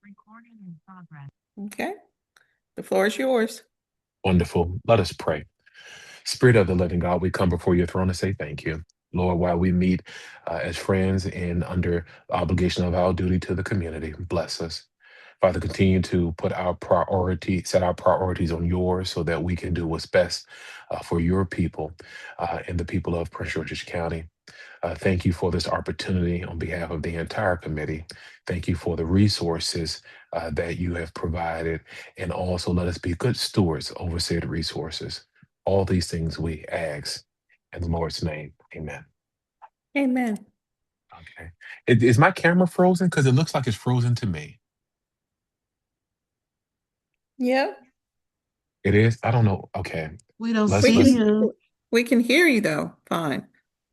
Recording in progress. Okay, the floor is yours. Wonderful. Let us pray. Spirit of the living God, we come before your throne to say thank you. Lord, while we meet as friends and under the obligation of our duty to the community, bless us. Father, continue to set our priorities on yours so that we can do what's best for your people and the people of Prince George's County. Thank you for this opportunity on behalf of the entire committee. Thank you for the resources that you have provided, and also let us be good stewards over said resources. All these things we ask in the Lord's name. Amen. Amen. Okay. Is my camera frozen? Because it looks like it's frozen to me. Yep, It is? I don't know. Okay. We don't Let's we see let's can you. we can hear you though. Fine.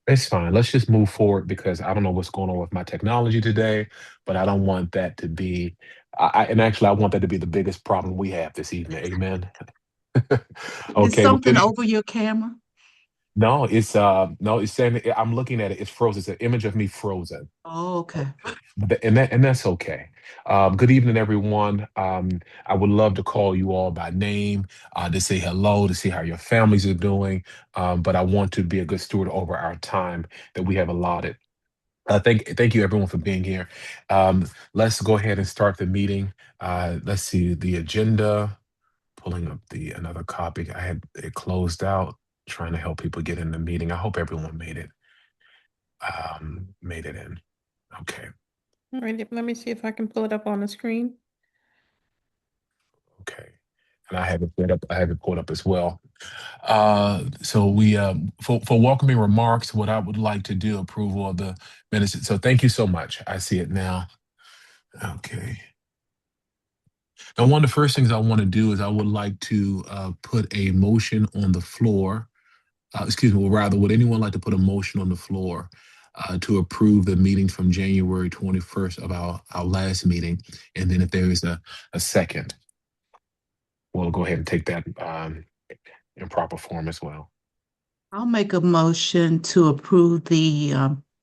it's fine. Let's just move forward because I don't know what's going on with my technology today, but I don't want that to be and actually I want that to be the biggest problem we have this evening. Amen. Is Okay. something over your camera? No, it's saying I'm looking at it, it's frozen. It's an image of me frozen. Oh, okay. And that's okay. Good evening, everyone. I would love to call you all by name, to say hello, to see how your families are doing. But I want to be a good steward over our time that we have allotted. Thank you, everyone, for being here. Um, let's go ahead and start the meeting. Let's see the agenda. Pulling up the another copy. I had it closed out, trying to help people get in the meeting. I hope everyone made it in. Okay. All right, let me see if I can pull it up on the screen. Okay. And I have it pulled up. I have it pulled up as well. So we for welcoming remarks, what I would like to do, approval of the minutes. So thank you so much. I see it now. Okay. Now, one of the first things I want to do is I would like to put a motion on the floor. Excuse me, or rather, would anyone like to put a motion on the floor to approve the meeting from January 21st of our last meeting? And then if there is a second, we'll go ahead and take that in proper form as well. I'll make a motion to approve the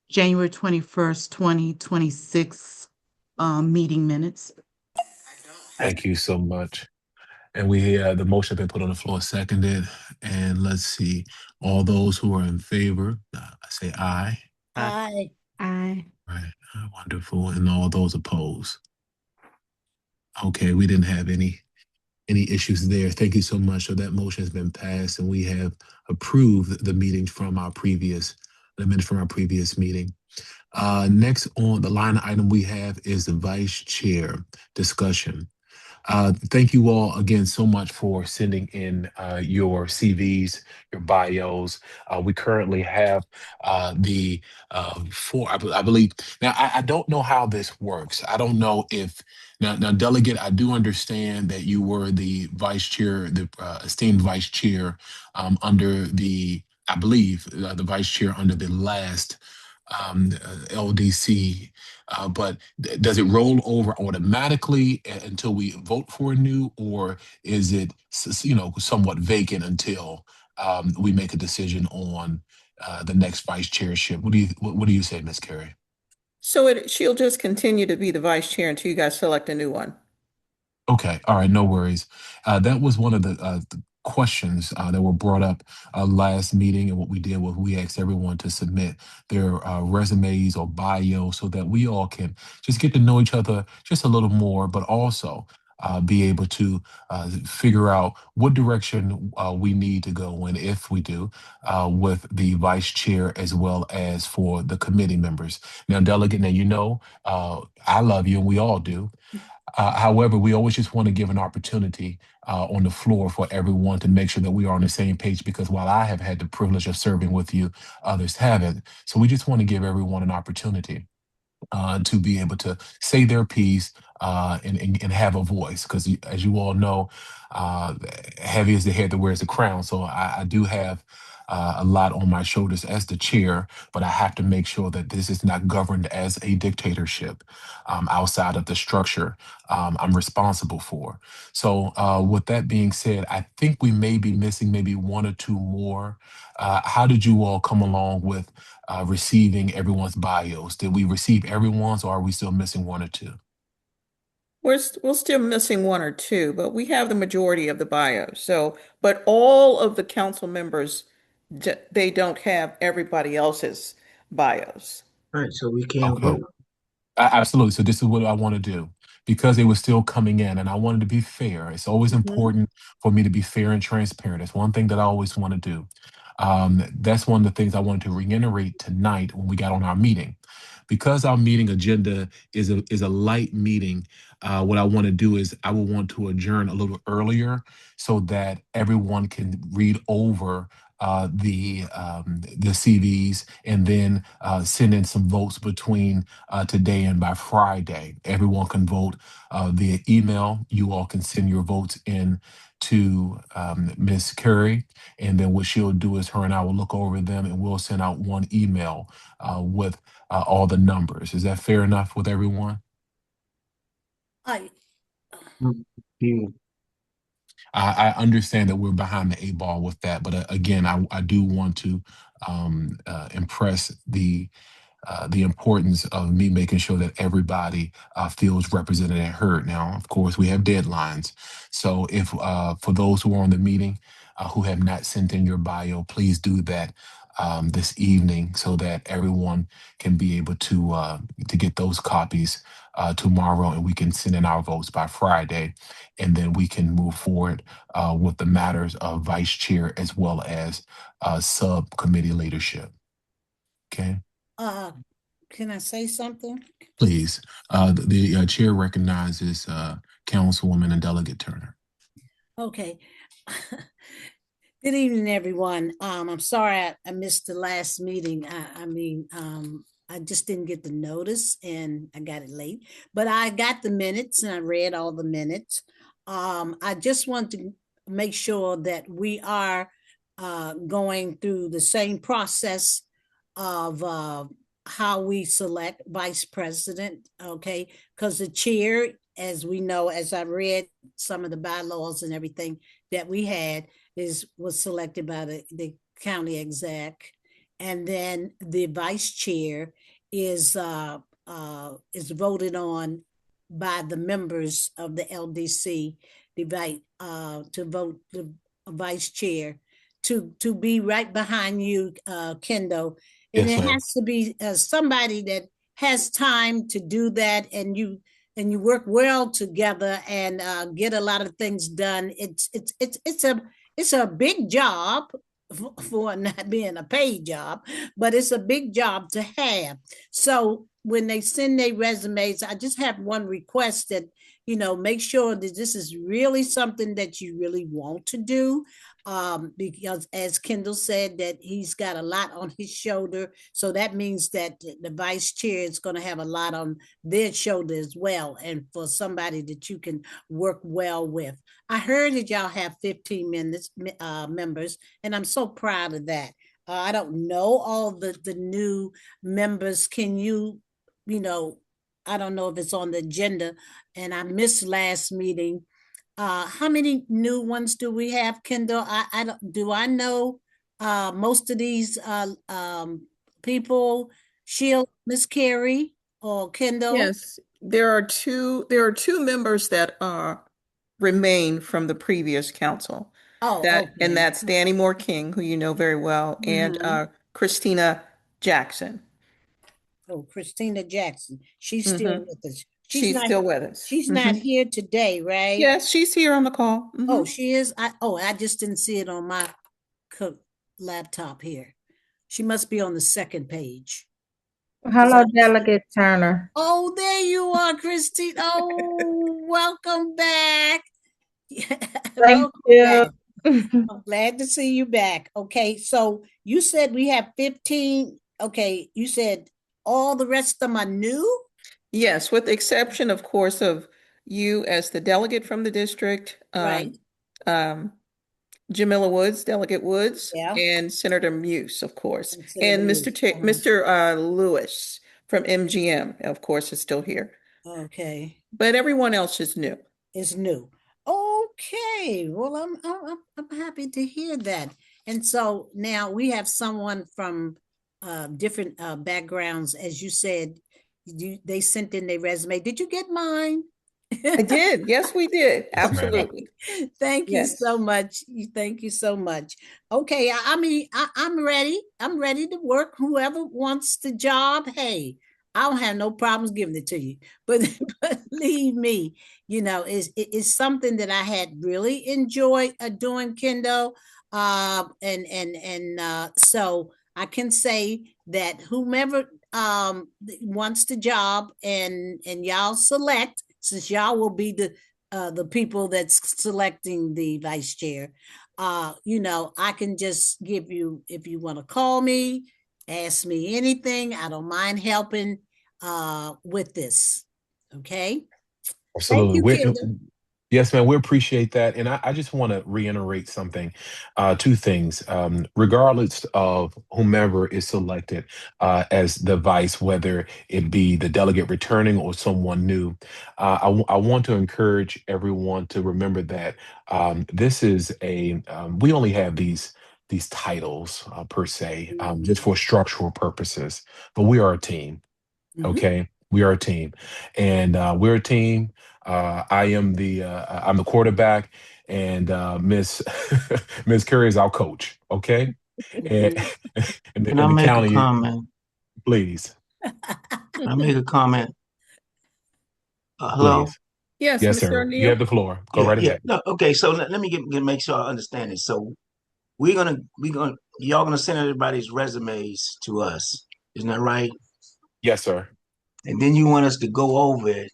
January 21st, 2026 meeting minutes. Thank you so much. And we the motion has been put on the floor, seconded. And let's see, all those who are in favor, I say aye. Aye. Aye. Right, wonderful. And all those opposed. Okay, we didn't have any issues there. Thank you so much. So that motion has been passed, and we have approved the meetings from the minutes from our previous meeting. Next on the line item we have is the vice chair discussion. Thank you all again so much for sending in your CVs, your bios. We currently have the four, I believe. Now, I don't know how this works. I don't know if now, delegate. I do understand that you were the vice chair, the esteemed vice chair under the. I believe the vice chair under the last LDC, but does it roll over automatically until we vote for a new, or is it somewhat vacant until we make a decision on the next vice chairship? What do you say, Miss Carey? So she'll just continue to be the vice chair until you guys select a new one. Okay, all right, no worries. That was one of the questions that were brought up last meeting, and what we did was we asked everyone to submit their resumes or bio so that we all can just get to know each other just a little more, but also be able to figure out what direction we need to go in, if we do, with the vice chair as well as for the committee members. Now, delegate, now I love you, and we all do. However, we always just want to give an opportunity on the floor for everyone to make sure that we are on the same page, because while I have had the privilege of serving with you, others haven't. So we just want to give everyone an opportunity to be able to say their piece and have a voice. Because as you all know, uh, heavy is the head that wears the crown. So I do have a lot on my shoulders as the chair, but I have to make sure that this is not governed as a dictatorship outside of the structure I'm responsible for. So, with that being said, I think we may be missing maybe one or two more. How did you all come along with receiving everyone's bios? Did we receive everyone's, or are we still missing one or two? We're still missing one or two, but we have the majority of the bios. So, but all of the council members, they don't have everybody else's bios. Right, so we can't Okay. vote. Absolutely. So this is what I want to do because they were still coming in, and I wanted to be fair. It's always Mhm. important for me to be fair and transparent. That's one thing that I always want to do. That's one of the things I wanted to reiterate tonight when we got on our meeting. Because our meeting agenda is a light meeting, what I want to do is I will want to adjourn a little earlier so that everyone can read over the CVs and then send in some votes between today and by Friday. Everyone can vote via email. You all can send your votes in to Miss Curry, and then what she'll do is her and I will look over them, and we'll send out one email with all the numbers. Is that fair enough with everyone? I, Yeah. I understand that we're behind the eight ball with that, but again, I do want to impress the importance of me making sure that everybody feels represented and heard. Now, of course, we have deadlines. So if for those who are on the meeting who have not sent in your bio, please do that this evening so that everyone can be able to get those copies tomorrow, and we can send in our votes by Friday, and then we can move forward with the matters of vice chair as well as subcommittee leadership. Okay. uh, can I say something? Please, the chair recognizes Councilwoman and Delegate Turner. Okay. Good evening, everyone. I'm sorry I missed the last meeting. I just didn't get the notice and I got it late, but I got the minutes and I read all the minutes. I just want to make sure that we are going through the same process of how we select vice president, okay? Because the chair, as we know, as I read some of the bylaws and everything that we had, was selected by the county exec, and then the vice chair is voted on by the members of the LDC, to vote the vice chair to be right behind you, Kendo, and Yes, it ma'am. has to be somebody that has time to do that, and you work well together and get a lot of things done. It's a big job for not being a paid job, but it's a big job to have. So when they send their resumes, I just have one request that, make sure that this is really something that you really want to do. Because as Kendall said, that he's got a lot on his shoulder. So that means that the vice chair is going to have a lot on their shoulder as well. And for somebody that you can work well with. I heard that y'all have 15 minutes, members, and I'm so proud of that. I don't know all the new members. Can you, you know, I don't know if it's on the agenda, and I missed last meeting. How many new ones do we have, Kendall? I don't, do I know most of these people? Sheila, Miss Carey, or Kendall? Yes, there are two members that remain from the previous council. Oh, And okay. that's Danny Moore King, who you know very well, and Mm-hmm. Christina Jackson. Oh, Christina Jackson. She's still Hmm. with us. She's still with us. She's not Hmm. here today, right? Yes, she's here on the call. Hmm. Oh, she is. I just didn't see it on my laptop here. She must be on the second page. Hello, Delegate Turner. Oh, there you are, Christine. Oh, welcome back. Thank Welcome you. back. I'm glad to see you back. Okay, so you said we have 15. Okay, you said all the rest of them are new? Yes, with the exception, of course, of you as the delegate from the district, Right. um, Jamila Woods, Delegate Woods, Yeah. and Senator Muse, of course, And Senator and Lewis. Mr. Lewis from MGM, of course, is still here. Okay. But everyone else is new. Is new. Okay. Well, I'm happy to hear that. And so now we have someone from different backgrounds, as you said. They sent in their resume. Did you get mine? I did. Yes, we did. Yes, ma'am. Absolutely. Thank you Yes. so much. Thank you so much. Okay, I mean, I'm ready. I'm ready to work. Whoever wants the job, hey, I don't have no problems giving it to you. But, but believe me, it's something that I had really enjoyed doing, Kendo. So I can say that whomever wants the job and y'all select, since y'all will be the people that's selecting the vice chair. I can just give you, if you want to call me, ask me anything. I don't mind helping with this. Okay. Thank Absolutely. you, Kendall. Yes, man, we appreciate that. And I just want to reiterate something, two things. Regardless of whomever is selected as the vice, whether it be the delegate returning or someone new, I want to encourage everyone to remember that this is we only have these titles per se, just for structural purposes, but we are a team. Mhm. Okay, we are a team, and we're a team. I'm the quarterback, and Miss Miss Curry is our coach. Okay, and Mhm. Can I and the make a county, comment? please, Can I make a comment? Hello? please, Yes, yes, Mr. sir. You O'Neill. have the floor. Go Yeah, right yeah. ahead. No, okay, so let me make sure I understand it. So y'all gonna send everybody's resumes to us, isn't that right? Yes, sir. And then you want us to go over it,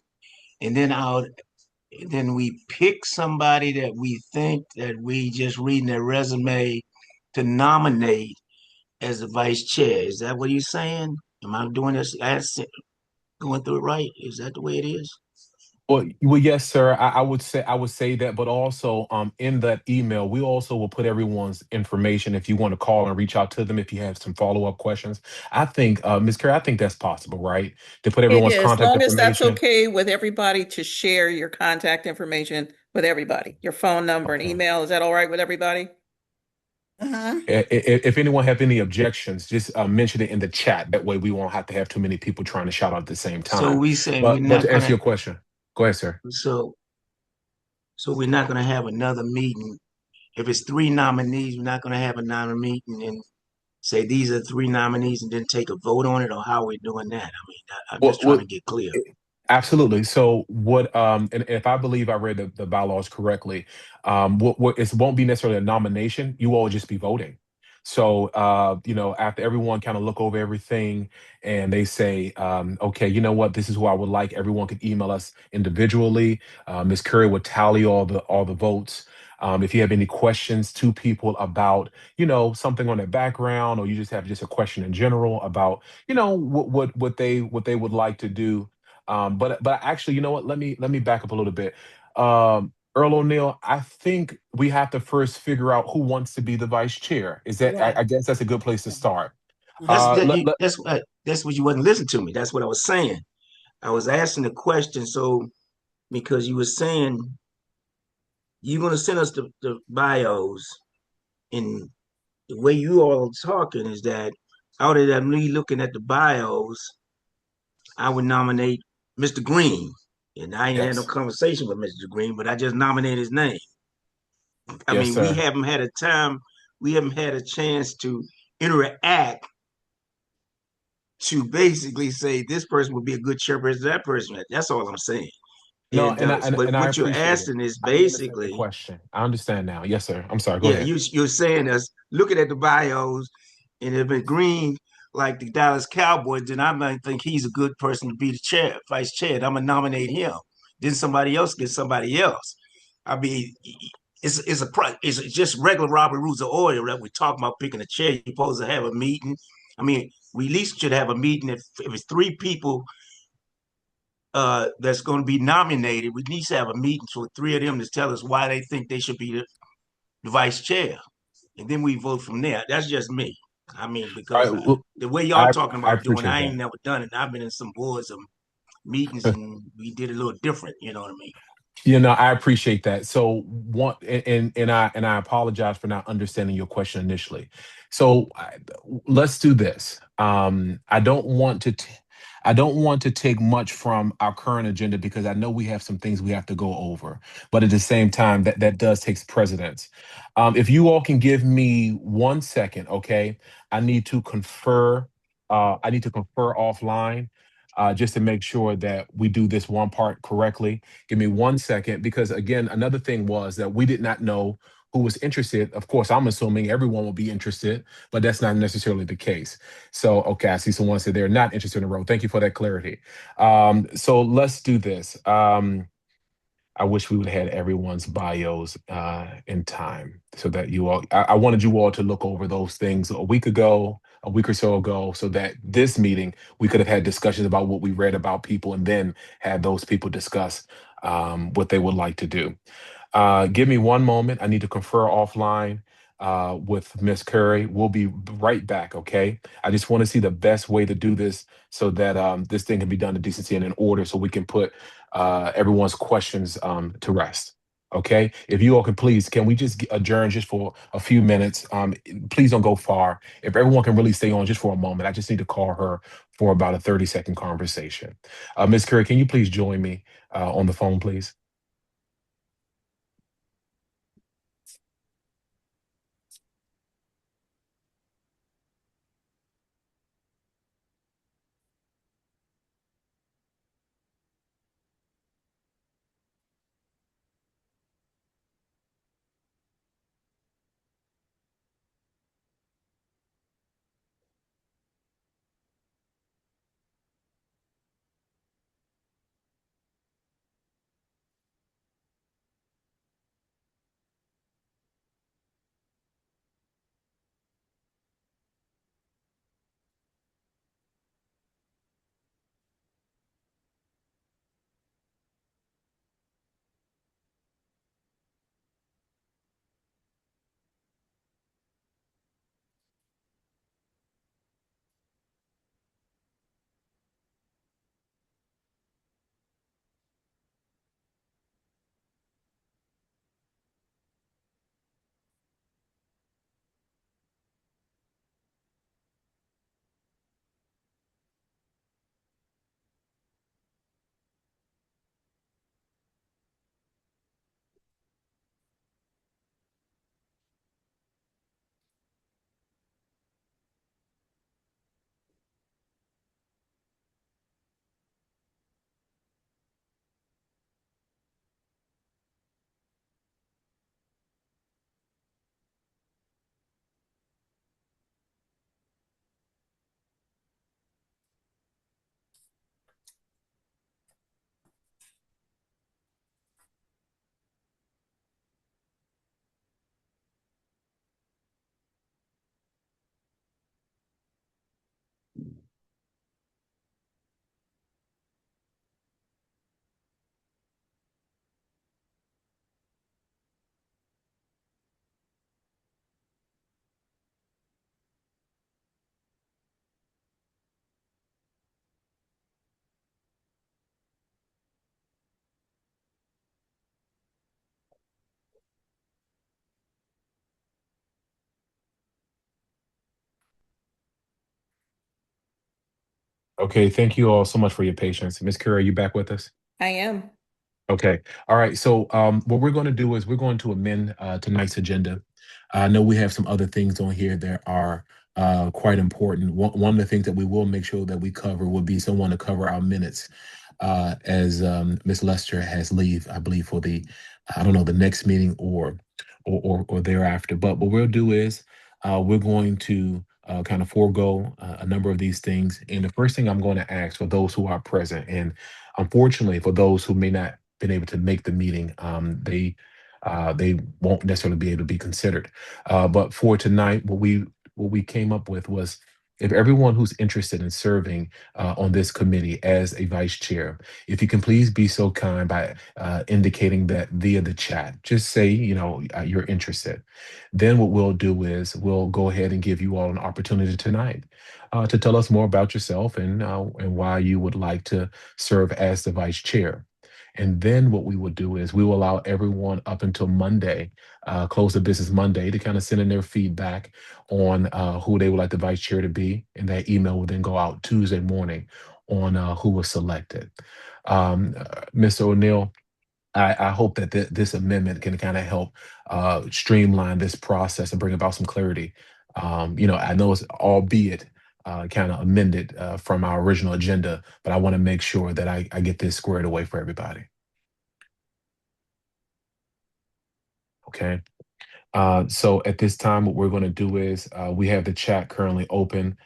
and then we pick somebody that we think that we just reading their resume to nominate as the vice chair. Is that what you're saying? Am I doing this? Going through it right? Is that the way it is? Well, yes, sir. I would say that, but also, in that email, we also will put everyone's information if you want to call and reach out to them if you have some follow up questions. I think, Ms. Kerr, I think that's possible, right? To put It everyone's is, contact long as that's information. okay with everybody to share your contact information with everybody, your phone number and Okay. email. Is that all right with everybody? Uh-huh. If anyone have any objections, just mention it in the chat. That way, we won't have to have too many people trying to shout out at the same So time. we saying we're But not to answer gonna. your question, go ahead, sir. So we're not gonna have another meeting. If it's three nominees, we're not gonna have another meeting and say these are three nominees and then take a vote on it, or how we're doing that. I mean, I'm Well, just trying well, to get clear. absolutely. So what and if I believe I read the bylaws correctly, what it won't be necessarily a nomination. You all will just be voting. So after everyone kind of look over everything and they say, okay, you know what, this is who I would like, everyone could email us individually. Ms. Curry would tally all the votes. If you have any questions to people about, something on their background, or you just have just a question in general about, what they would like to do, but actually, you know what? Let me back up a little bit. Earl O'Neill, I think we have to first figure out who wants to be the vice chair. Is that? I, Right. I guess that's a good place to start. That's Uh-huh. Uh, that let, you. let, That's what you wasn't listening to me. That's what I was saying. I was asking the question so because you were saying you're gonna send us the bios, and the way you all are talking is that out of that me looking at the bios, I would nominate Mr. Green. And I ain't had no yes, conversation with Mr. Green, but I just nominated his name. I yes, mean, we sir. haven't had a time, we haven't had a chance to interact to basically say this person would be a good chairperson, that person. That's all I'm saying. No, And and I and, but and I what you're appreciate it. asking is I do understand your basically, question. I understand now. Yes, sir. I'm sorry. Go yeah, ahead. you're saying us looking at the bios, and if it's Green like the Dallas Cowboys, then I might think he's a good person to be the chair, vice chair. And I'm gonna nominate him. Then somebody else gets somebody else. I mean, it's just regular Robert rules of order that we talk about picking a chair. You're supposed to have a meeting. I mean, we at least should have a meeting if it's three people that's going to be nominated. We need to have a meeting for three of them to tell us why they think they should be the vice chair, and then we vote from there. That's just me. I mean, All because right. Well, the way y'all I talking I about doing, appreciate I ain't that. never done it. I've been in some boards and meetings, and we did it a little different. You know what I mean? I appreciate that. So one and I apologize for not understanding your question initially. So let's do this. I don't want to. I don't want to take much from our current agenda because I know we have some things we have to go over, but at the same time, that does take precedence. If you all can give me 1 second, okay? I need to confer. I need to confer offline. Just to make sure that we do this one part correctly. Give me 1 second, because again, another thing was that we did not know who was interested. Of course, I'm assuming everyone will be interested, but that's not necessarily the case. So, okay, I see someone said they're not interested in a role. Thank you for that clarity. So let's do this. I wish we would have had everyone's bios in time so that you all, I wanted you all to look over those things a week ago, a week or so ago, so that this meeting, we could have had discussions about what we read about people and then had those people discuss what they would like to do. Give me one moment. I need to confer offline with Miss Curry. We'll be right back, okay? I just want to see the best way to do this so that this thing can be done in decency and in order so we can put everyone's questions to rest. Okay, if you all can please, can we just adjourn just for a few minutes? Please don't go far. If everyone can really stay on just for a moment, I just need to call her for about a 30-second conversation. Miss Curry, can you please join me on the phone, please? Okay, thank you all so much for your patience. Miss Curry, are you back with us? I am. Okay. All right. So what we're going to do is we're going to amend tonight's agenda. I know we have some other things on here that are quite important. One of the things that we will make sure that we cover will be someone to cover our minutes as Ms. Lester has leave, I believe, for the, I don't know, the next meeting or thereafter. But what we'll do is we're going to kind of forego a number of these things. And the first thing I'm going to ask for those who are present, and unfortunately for those who may not been able to make the meeting, they won't necessarily be able to be considered. But for tonight, what we came up with was if everyone who's interested in serving on this committee as a vice chair, if you can please be so kind by indicating that via the chat, just say, you're interested. Then what we'll do is we'll go ahead and give you all an opportunity tonight to tell us more about yourself and why you would like to serve as the vice chair. And then what we will do is we will allow everyone up until Monday, close of business Monday, to kind of send in their feedback on who they would like the vice chair to be. And that email will then go out Tuesday morning on who was selected. Mr. O'Neill, I hope that this amendment can kind of help streamline this process and bring about some clarity. I know it's albeit kind of amended from our original agenda, but I want to make sure that I get this squared away for everybody. Okay. So at this time, what we're going to do is we have the chat currently open.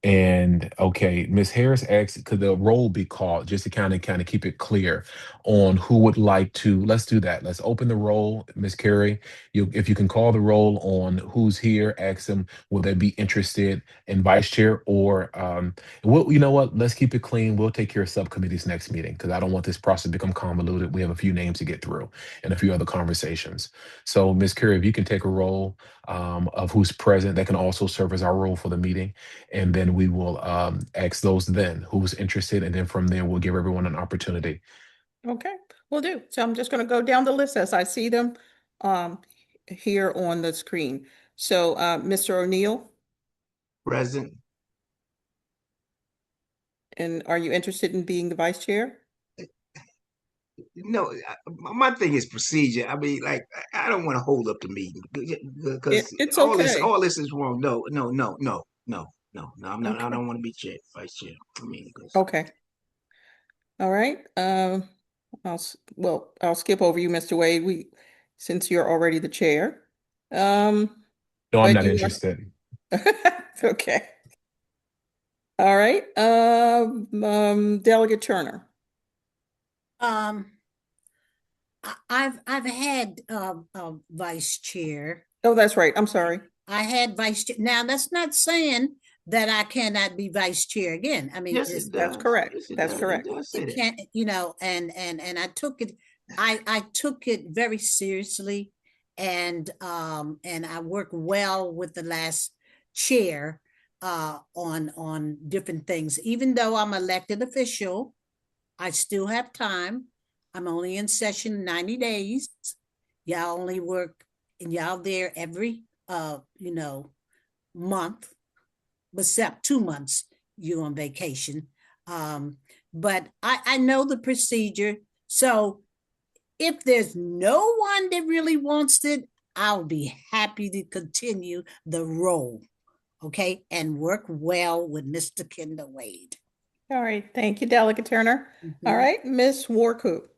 And okay, Ms. Harris asked, could the roll be called just to kind of keep it clear on who would like to? Let's do that. Let's open the roll, Ms. Carey. If you can call the roll on who's here, ask them will they be interested in vice chair or you know what? Let's keep it clean. We'll take care of subcommittees next meeting because I don't want this process to become convoluted. We have a few names to get through and a few other conversations. So, Ms. Carey, if you can take a roll of who's present, that can also serve as our roll for the meeting, and then we will ask those then who's interested, and then from there we'll give everyone an opportunity. Okay, will do. So I'm just going to go down the list as I see them here on the screen. So Mr. O'Neill, Present. and are you interested in being the vice chair? No, my thing is procedure. I mean, like, I don't want to hold up the meeting because It's all this, okay. all this is wrong. No, no, no, no, no, no, no. I'm not. I Okay. don't want to be chair, vice chair. I mean, Okay. All right. I'll skip over you, Mr. Wade. Since you're already the chair. No, I'm But not you interested. are okay. All right. Delegate Turner. Um, I've had vice chair. Oh, that's right. I'm sorry. I had vice chair. Now that's not saying that I cannot be vice chair again. I mean, yes, it That's does. correct. Yes, it That's does. correct. It does say it that. can't, and I took it very seriously, and I worked well with the last chair on different things. Even though I'm elected official, I still have time. I'm only in session 90 days. Y'all only work, and y'all there every month, except 2 months you're on vacation. But I know the procedure. So if there's no one that really wants it, I'll be happy to continue the role, okay, and work well with Mr. Kendall Wade. All right. Thank you, Delegate Turner. All Mhm. right. Miss Warcoop.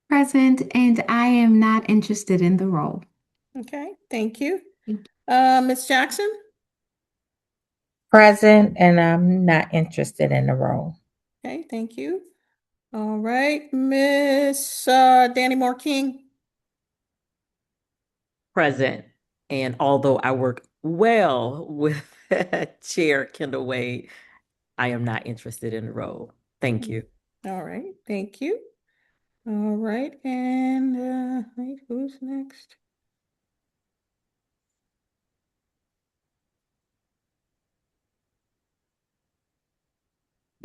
Present, and I am not interested in the role. Okay. Thank you. Thank Miss Jackson. Present, and I'm not interested in the role. Okay. Thank you. All right. Miss Danny Moore King. Present. And although I work well with Chair Kendall Wade, I am not interested in the role. Thank you. All right. Thank you. All right. And wait, who's next?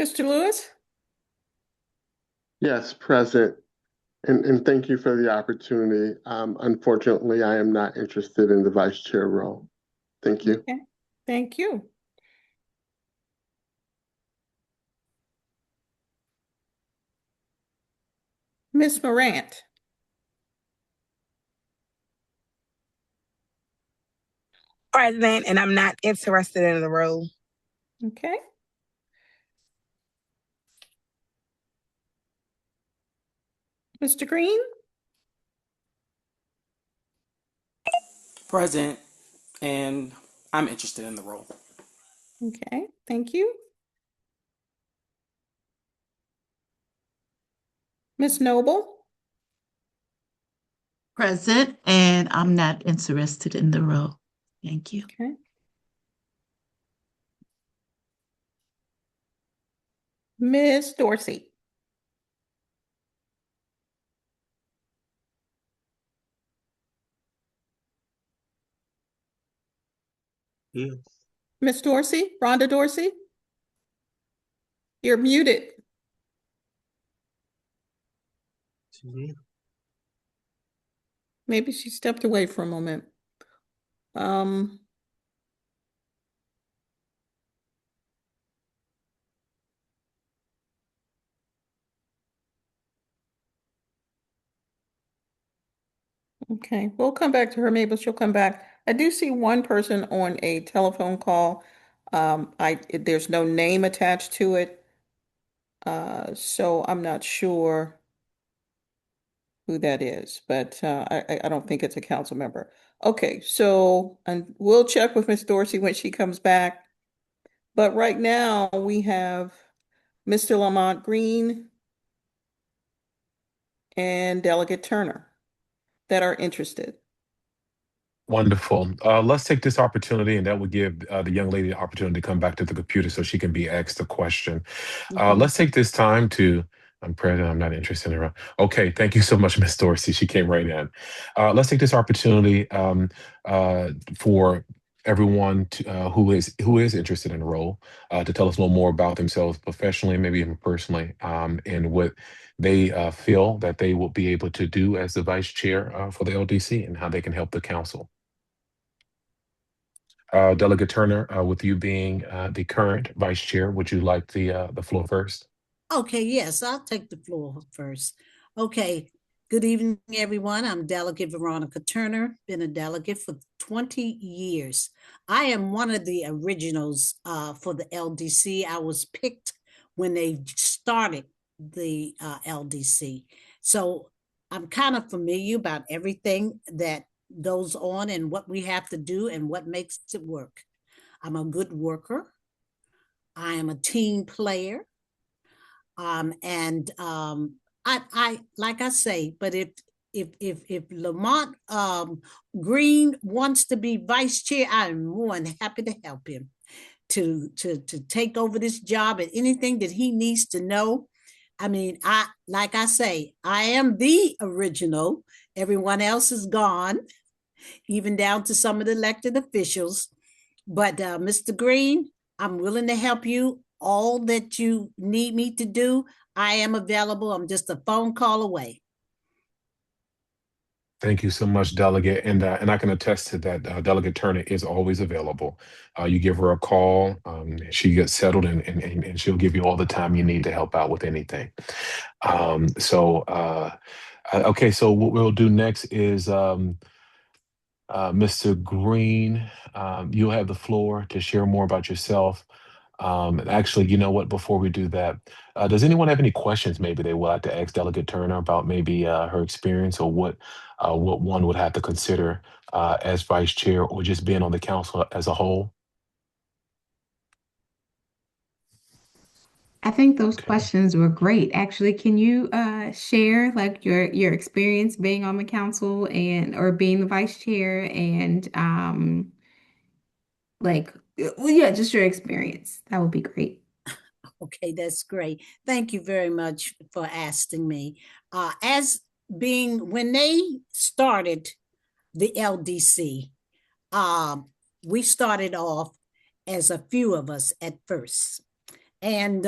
Mr. Lewis. Yes, present. And thank you for the opportunity. Unfortunately, I am not interested in the vice chair role. Thank you. Okay. Thank you. Miss Morant. President, and I'm not interested in the role. Okay. Mr. Green. Present, and I'm interested in the role. Okay. Thank you. Miss Noble. Present, and I'm not interested in the role. Thank you. Okay. Miss Dorsey. Yes. Miss Dorsey, Rhonda Dorsey. You're muted. Maybe she stepped away for a moment. Okay, we'll come back to her. Maybe she'll come back. I do see one person on a telephone call. There's no name attached to it. So I'm not sure who that is, but I don't think it's a council member. Okay, so and we'll check with Miss Dorsey when she comes back. But right now we have Mr. Lamont Green and Delegate Turner that are interested. Wonderful. Let's take this opportunity, and that will give the young lady the opportunity to come back to the computer so she can be asked a question. Let's take this time to. I'm president. I'm not interested in her. Okay, thank you so much, Miss Dorsey. She came right in. Let's take this opportunity for everyone who is interested in the role to tell us a little more about themselves professionally, maybe even personally, and what they feel that they will be able to do as the vice chair for the LDC and how they can help the council. Delegate Turner, with you being the current vice chair, would you like the floor first? Okay, yes, I'll take the floor first. Okay, good evening, everyone. I'm Delegate Veronica Turner, been a delegate for 20 years. I am one of the originals for the LDC. I was picked when they started the LDC. So I'm kind of familiar about everything that goes on and what we have to do and what makes it work. I'm a good worker. I am a team player. I like I say, but if Lamont Green wants to be vice chair, I'm more than happy to help him to take over this job and anything that he needs to know. I mean, like I say, I am the original. Everyone else is gone, even down to some of the elected officials. But Mr. Green, I'm willing to help you. All that you need me to do, I am available. I'm just a phone call away. Thank you so much, Delegate, and I can attest to that. Delegate Turner is always available. You give her a call, she gets settled, and she'll give you all the time you need to help out with anything. Okay, so what we'll do next is Mr. Green, you'll have the floor to share more about yourself. Actually, you know what? Before we do that, does anyone have any questions maybe they would like to ask Delegate Turner about maybe her experience or what one would have to consider as vice chair or just being on the council as a whole? I think those Okay. questions were great. Actually, can you share like your experience being on the council and or being the vice chair and like well, yeah, just your experience. That would be great. Okay, that's great. Thank you very much for asking me. As being when they started the LDC, we started off as a few of us at first. And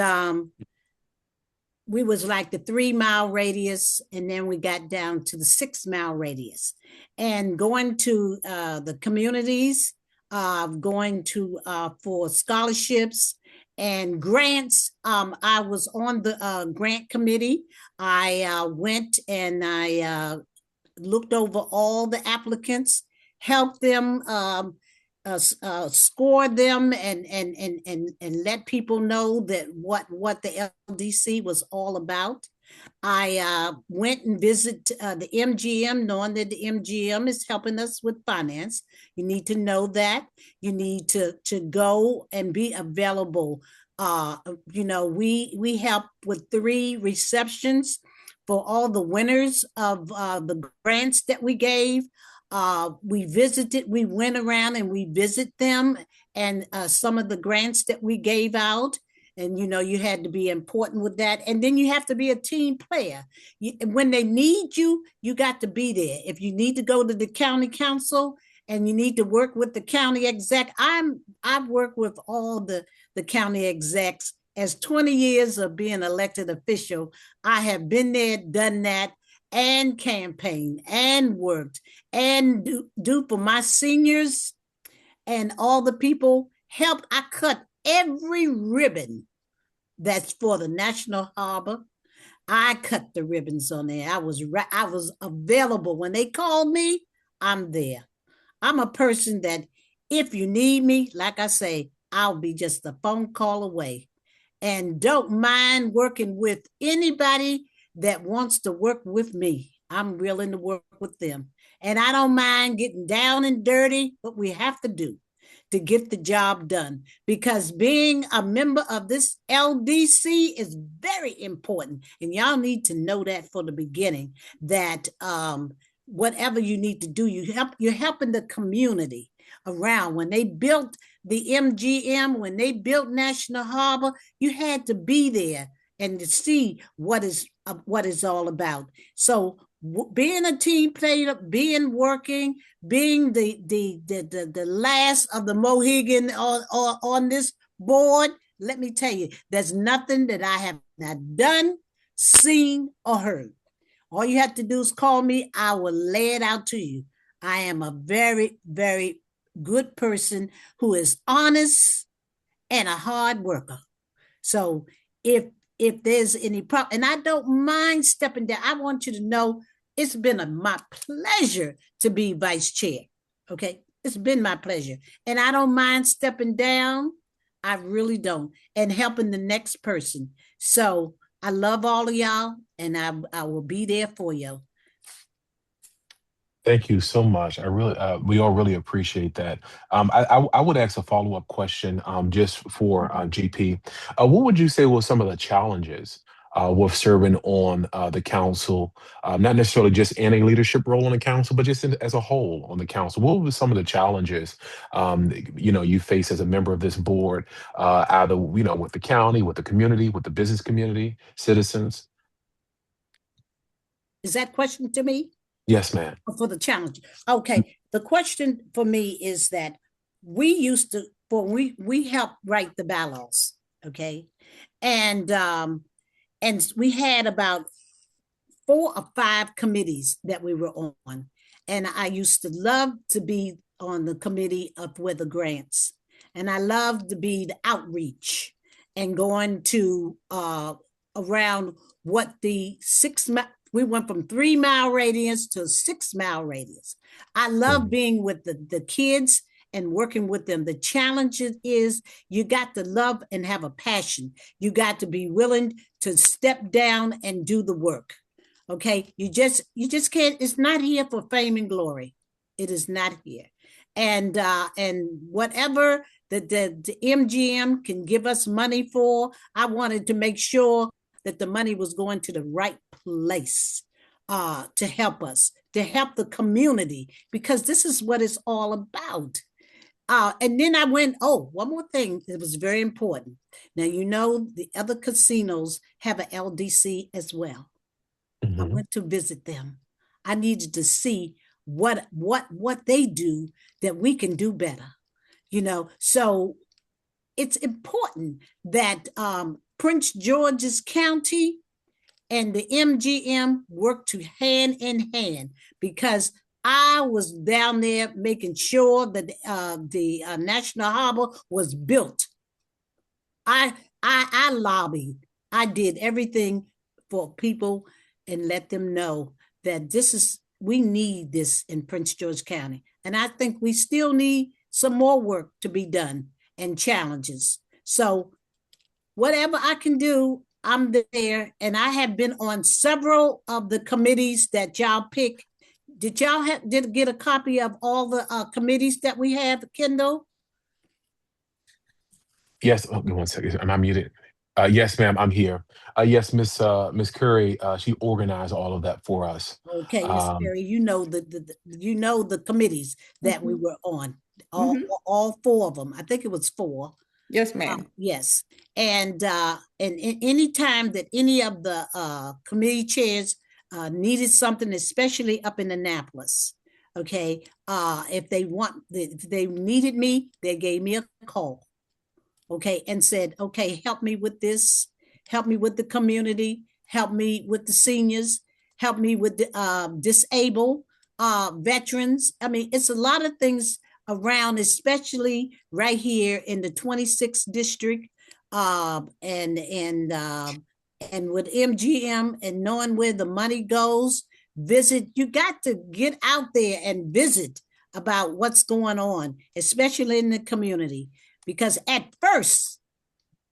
we was like the 3 mile radius, and then we got down to the 6 mile radius. And going to the communities, going to for scholarships and grants. I was on the grant committee. I went and I looked over all the applicants, helped them score them and let people know that what the LDC was all about. I went and visited the MGM, knowing that the MGM is helping us with finance. You need to know that. You need to go and be available. We help with 3 receptions for all the winners of the grants that we gave. We went around and we visit them and some of the grants that we gave out. And you had to be important with that. And then you have to be a team player. When they need you, you got to be there. If you need to go to the county council and you need to work with the county exec, I've worked with all the county execs. As 20 years of being elected official, I have been there, done that, and campaigned and worked and do for my seniors and all the people. Helped. I cut every ribbon that's for the National Harbor. I cut the ribbons on there. I was available when they called me. I'm there. I'm a person that if you need me, like I say, I'll be just a phone call away. And don't mind working with anybody that wants to work with me. I'm willing to work with them. And I don't mind getting down and dirty, what we have to do to get the job done. Because being a member of this LDC is very important. And y'all need to know that for the beginning, that whatever you need to do, you're helping the community around. When they built the MGM, when they built National Harbor, you had to be there and to see what is all about. So being a team player, being working, being the last of the Mohegan on this board, let me tell you, there's nothing that I have not done, seen, or heard. All you have to do is call me. I will lay it out to you. I am a very, very good person who is honest and a hard worker. So if there's any problem, and I don't mind stepping down, I want you to know it's been my pleasure to be vice chair. Okay, it's been my pleasure, and I don't mind stepping down. I really don't, and helping the next person. So I love all of y'all, and I will be there for you. Thank you so much. I really, we all really appreciate that. I would ask a follow-up question, just for GP. What would you say were some of the challenges with serving on the council, not necessarily just in a leadership role on the council, but just as a whole on the council? What were some of the challenges, you face as a member of this board, either with the county, with the community, with the business community, citizens? Is that question to me? Yes, ma'am. For the challenge. Okay. The question for me is that we used to, we helped write the bylaws. Okay. And we had about 4 or 5 committees that we were on. And I used to love to be on the committee of weather grants. And I loved to be the outreach and going to around what the we went from 3-mile radius to 6-mile radius. I love being with the kids and working with them. The challenge is you got to love and have a passion. You got to be willing to step down and do the work. Okay, you just can't. It's not here for fame and glory. It is not here. And whatever the MGM can give us money for, I wanted to make sure that the money was going to the right place to help us, to help the community, because this is what it's all about. And then I went, one more thing that was very important. Now, the other casinos have an LDC as well. I went to visit them. I needed to see what they do that we can do better. So it's important that Prince George's County and the MGM work to hand in hand, because I was down there making sure that the National Harbor was built. I lobbied. I did everything for people and let them know that we need this in Prince George County. And I think we still need some more work to be done and challenges. So whatever I can do, I'm there. And I have been on several of the committees that y'all pick. Did y'all get a copy of all the committees that we have, Kendall? Yes. Oh, give me one second. Am I muted? Yes, ma'am. I'm here. Yes, Miss Curry. She organized all of that for us. Okay, Miss Perry, you know the committees that we were on, all 4 of them. I think it was 4. Yes, ma'am. Yes, and any time that any of the committee chairs needed something, especially up in Annapolis, okay, if they needed me, they gave me a call, okay, and said, okay, help me with this, help me with the community, help me with the seniors, help me with disabled veterans. I mean, it's a lot of things around, especially right here in the 26th district, and with MGM and knowing where the money goes. Visit. You got to get out there and visit about what's going on, especially in the community, because at first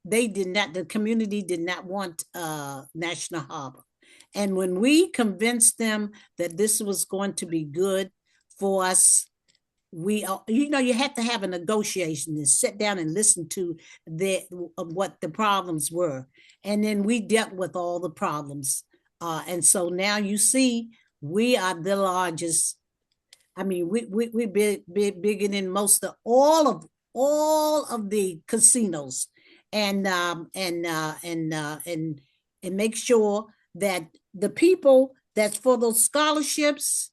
they did not. The community did not want National Harbor. And when we convinced them that this was going to be good for us, you have to have a negotiation and sit down and listen to what the problems were, and then we dealt with all the problems, and so now you see we are the largest. I mean, we bigger than most of all of the casinos, and make sure that the people that's for those scholarships,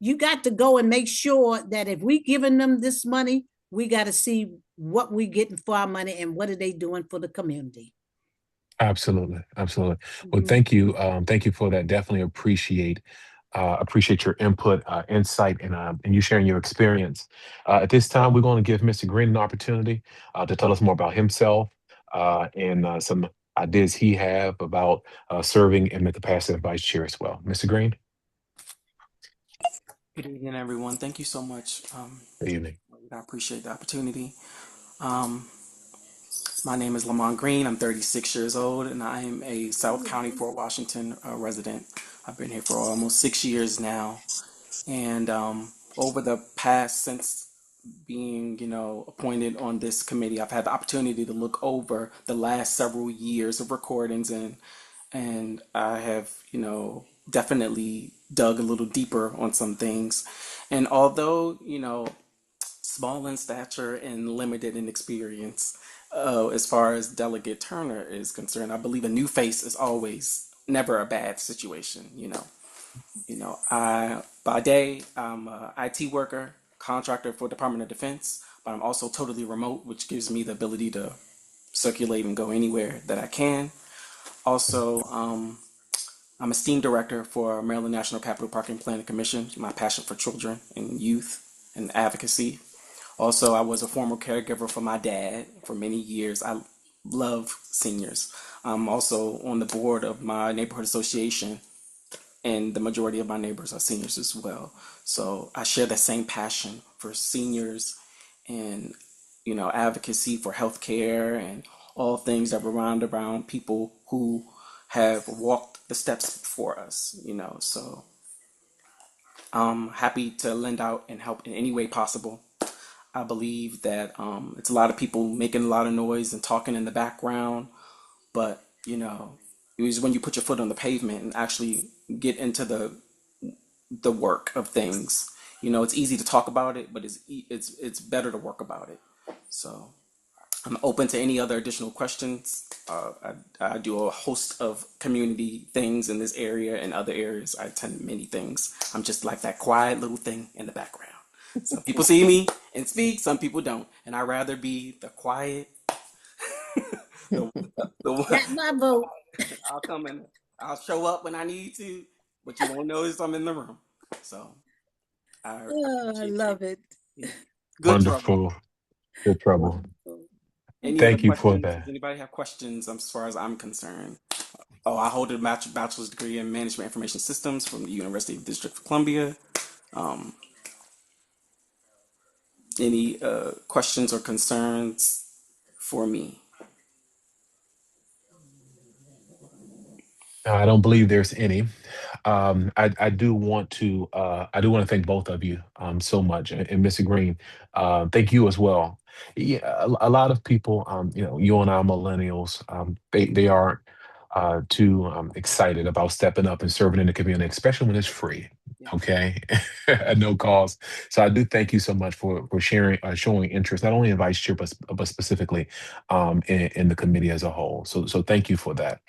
you got to go and make sure that if we giving them this money, we got to see what we getting for our money and what are they doing for the community. Absolutely, absolutely. Well, Mhm. thank you for that. Definitely appreciate your input, insight, and you sharing your experience. At this time, we're going to give Mr. Green an opportunity to tell us more about himself and some ideas he have about serving in the capacity of vice chair as well. Mr. Green, Good evening, everyone. Thank you so much. good evening. I appreciate the opportunity. Um, my name is Lamont Green. I'm 36 years old, and I am a South County, Fort Washington resident. I've been here for almost 6 years now, and over the past, since being, appointed on this committee, I've had the opportunity to look over the last several years of recordings, and I have, definitely dug a little deeper on some things. And although, small in stature and limited in experience, as far as Delegate Turner is concerned, I believe a new face is always never a bad situation. I by day I'm a IT worker, contractor for Department of Defense, but I'm also totally remote, which gives me the ability to circulate and go anywhere that I can. Also, I'm a STEAM director for Maryland National Capital Park and Planning Commission. My passion for children and youth and advocacy. Also, I was a former caregiver for my dad for many years. I love seniors. I'm also on the board of my neighborhood association, and the majority of my neighbors are seniors as well. So I share that same passion for seniors and, advocacy for healthcare and all things that revolve around people who have walked the steps before us. So I'm happy to lend out and help in any way possible. I believe that it's a lot of people making a lot of noise and talking in the background, but it was when you put your foot on the pavement and actually get into the work of things. It's easy to talk about it, but it's better to work about it. So I'm open to any other additional questions. I do a host of community things in this area and other areas. I attend many things. I'm just like that quiet little thing in the background. Some people see me and speak, some people don't. And I'd rather be the quiet, the, the one. Got my vote. I'll come and I'll show up when I need to, but you won't notice I'm in the room. So I Oh, I appreciate love it. you. Good trouble. Wonderful. Good trouble. Wonderful. Any other Thank you for questions? Does that. anybody have questions as far as I'm concerned? Oh, I hold a bachelor's degree in management information systems from the University of District of Columbia. Um, any questions or concerns for me? I don't believe there's any. I do want to thank both of you so much, and Mr. Green, thank you as well. Yeah, a lot of people, you and I millennials, they aren't too excited about stepping up and serving in the community, especially when it's free. Yeah. Okay, at no cost. So I do thank you so much for sharing, showing interest not only in vice chair but specifically in the committee as a whole. So thank you for that.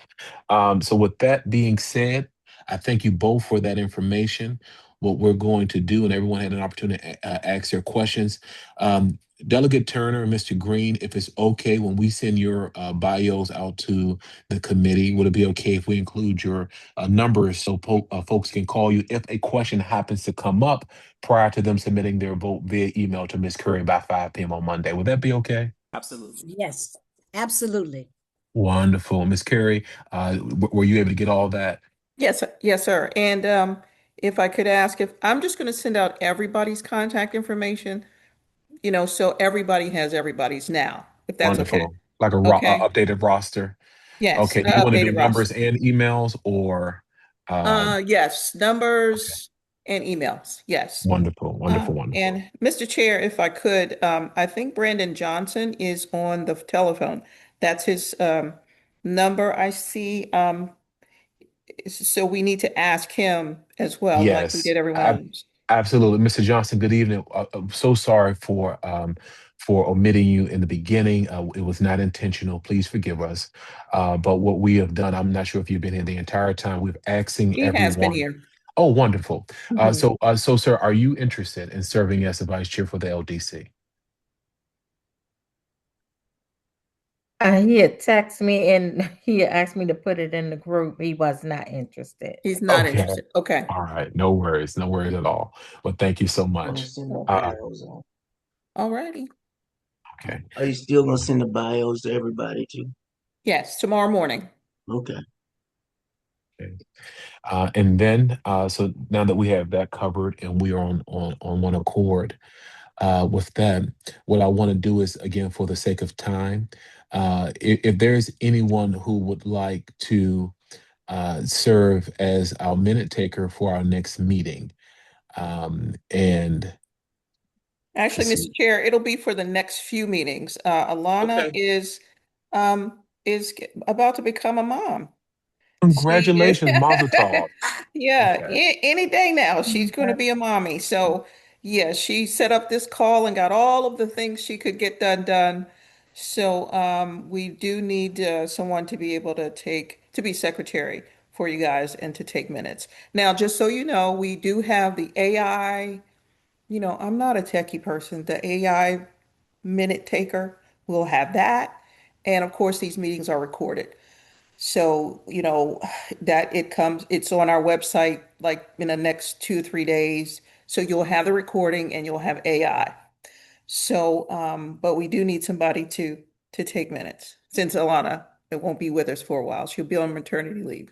So with that being said, I thank you both for that information. What we're going to do, and everyone had an opportunity to ask their questions. Delegate Turner and Mr. Green, if it's okay when we send your bios out to the committee, would it be okay if we include your numbers so folks can call you if a question happens to come up prior to them submitting their vote via email to Ms. Curry by 5 p.m. on Monday? Would that be okay? Absolutely. Yes, absolutely. Wonderful. Ms. Curry, were you able to get all that? Yes, yes, sir. And if I could ask, if I'm just going to send out everybody's contact information, so everybody has everybody's now, if that's okay. Wonderful. Like a Okay. updated roster. Yes, Okay. Do you want to do updated roster. numbers and emails or? Yes, Okay. numbers and emails. Yes. Wonderful. Wonderful. Wonderful. And Mr. Chair, if I could, I think Brandon Johnson is on the telephone. That's his number I see. So we need to ask him as well, like we Yes, did everyone else. absolutely. Mr. Johnson, good evening. I'm so sorry for omitting you in the beginning. It was not intentional. Please forgive us. But what we have done, I'm not sure if you've been here the entire time. We've asking He has been everyone. here. Oh, wonderful. Mhm. So, sir, are you interested in serving as the vice chair for the LDC? He had texted me and he had asked me to put it in the group. He was not interested. He's not Okay. interested. Okay. All right. No worries. No worries at all. Well, thank you so Gonna much. send the Uh, bios out. All righty. okay. Are you still gonna send the bios to everybody too? Yes, tomorrow morning. Okay. Okay. And then, so now that we have that covered and we are on one accord with that, what I want to do is, again, for the sake of time, if there's anyone who would like to serve as our minute taker for our next meeting, and Actually, let's see. Mr. Chair, it'll be for the next few meetings. Alana Okay. is about to become a mom. She is, Congratulations, Mazel Tov. yeah, Okay. any day now, she's going to be a mommy. So, yeah, she set up this call and got all of the things she could get done. So, we do need someone to be able to be secretary for you guys and to take minutes. Now, just so you know, we do have the AI. I'm not a techie person. The AI minute taker will have that. And of course, these meetings are recorded. So, that it's on our website like in the next 2, 3 days. So you'll have the recording and you'll have AI. So, but we do need somebody to take minutes since Alana, it won't be with us for a while. She'll be on maternity leave.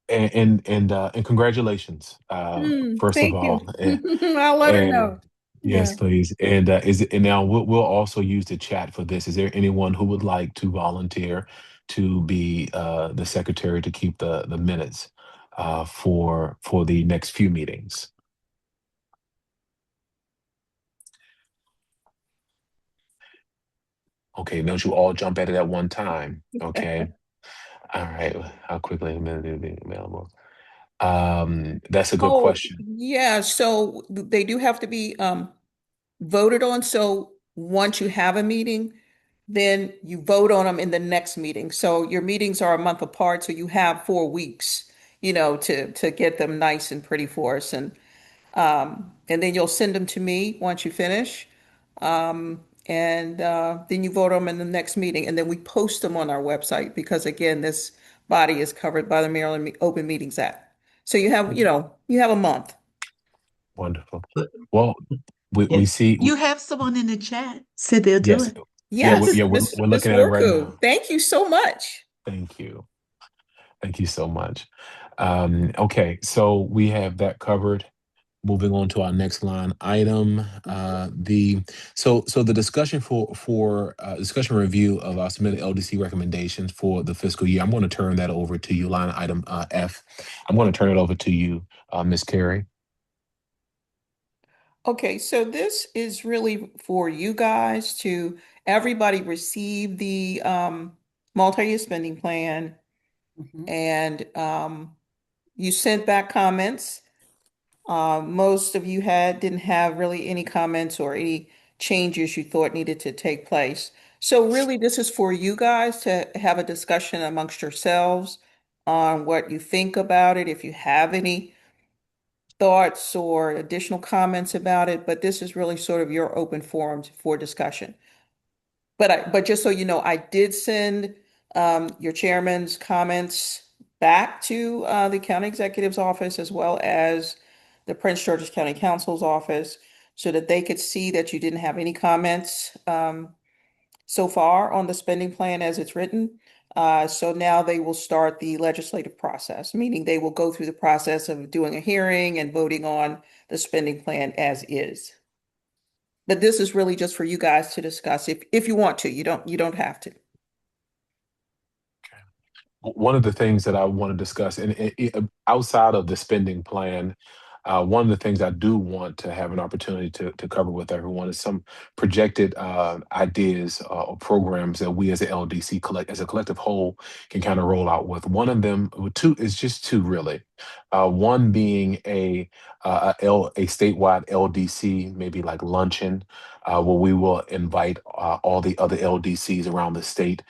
And congratulations, first of Thank you. all. I'll let her And know. yes, Yeah. please. And and now we'll also use the chat for this. Is there anyone who would like to volunteer to be the secretary to keep the minutes for the next few meetings? Okay, don't you all jump at it at one time. Okay. All right. How quickly a minute will be available? That's a good Oh, question. yeah. So they do have to be voted on. So once you have a meeting, then you vote on them in the next meeting. So your meetings are a month apart, so you have 4 weeks, to get them nice and pretty for us. And then you'll send them to me once you finish. And then you vote on them in the next meeting, and then we post them on our website because again, this body is covered by the Maryland Open Meetings Act. So you have a month. Wonderful. But Well, we yeah, see. You have someone in the chat said they'll do Yes. it. Yeah, Yes, we're Miss looking at it right Worku, now. thank you so much. Thank you. Thank you so much. Okay, so we have that covered. Moving on to our next line item, the discussion for discussion review of our submitted LDC recommendations for the fiscal year. I'm going to turn that over to you, line item F. I'm going to turn it over to you, Ms. Carey. Okay, so this is really for you guys to everybody receive the multi-year spending plan, Mhm. and you sent back comments. Most of you didn't have really any comments or any changes you thought needed to take place. So really, this is for you guys to have a discussion amongst yourselves on what you think about it, if you have any thoughts or additional comments about it, but this is really sort of your open forum for discussion. But just so you know, I did send your chairman's comments back to the county executive's office as well as the Prince George's County Council's office so that they could see that you didn't have any comments so far on the spending plan as it's written. So now they will start the legislative process, meaning they will go through the process of doing a hearing and voting on the spending plan as is. But this is really just for you guys to discuss if you want to. You don't have to. One of the things that I want to discuss, and outside of the spending plan, one of the things I do want to have an opportunity to cover with everyone is some projected ideas or programs that we as a LDC as a collective whole can kind of roll out with. One of them, well, two is just two really. One being a statewide LDC, maybe like luncheon, where we will invite all the other LDCs around the state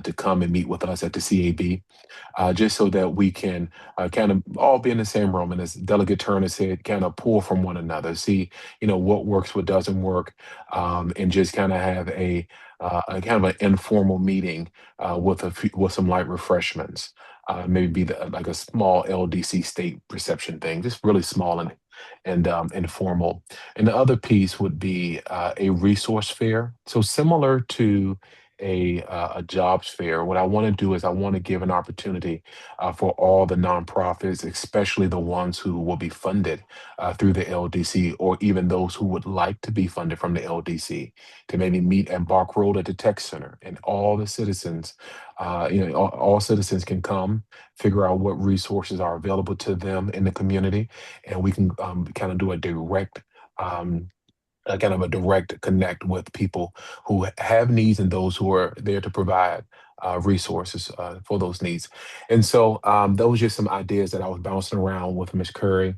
to come and meet with us at the CAB, just so that we can kind of all be in the same room. And as Delegate Turner said, kind of pull from one another, see, what works, what doesn't work, and just kind of have a kind of an informal meeting with some light refreshments. Maybe be like a small LDC state reception thing, just really small and informal. And the other piece would be a resource fair. So similar to a jobs fair. What I want to do is I want to give an opportunity for all the nonprofits, especially the ones who will be funded through the LDC, or even those who would like to be funded from the LDC, to maybe meet at Bark Road at the Tech Center, and all the citizens, all citizens can come, figure out what resources are available to them in the community, and we can kind of do um, a kind of a direct connect with people who have needs and those who are there to provide resources for those needs. And so those are just some ideas that I was bouncing around with Ms. Curry.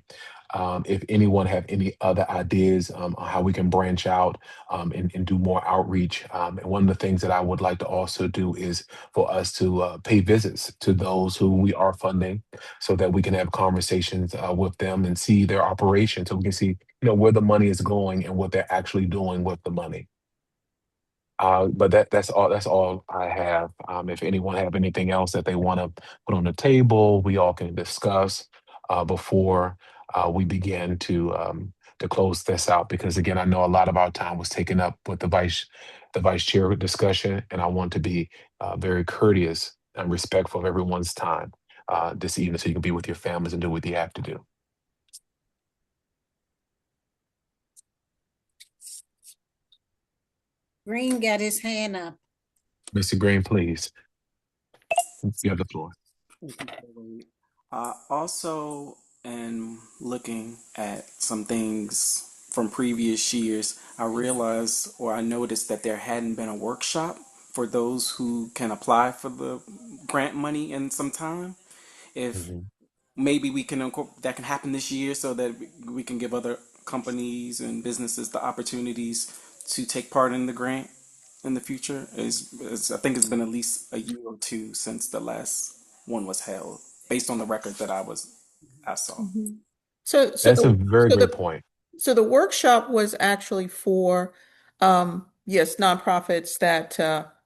If anyone have any other ideas on how we can branch out and do more outreach. And one of the things that I would like to also do is for us to pay visits to those who we are funding, so that we can have conversations with them and see their operation, so we can see where the money is going and what they're actually doing with the money. But that's all I have. If anyone have anything else that they want to put on the table, we all can discuss before we begin to close this out. Because again, I know a lot of our time was taken up with the vice chair discussion, and I want to be very courteous and respectful of everyone's time this evening, so you can be with your families and do what you have to do. Green got his hand up. Mr. Green, please. You have the floor. Also, in looking at some things from previous years, I realized or I noticed that there hadn't been a workshop for those who can apply for the grant money in some time. If Mhm. maybe that can happen this year so that we can give other companies and businesses the opportunities to take part in the grant in the future. I think it's been at least a year or two since the last one was held, based on the record that I saw. Mhm. So, so That's a the very so great the point. so the workshop was actually for yes, nonprofits that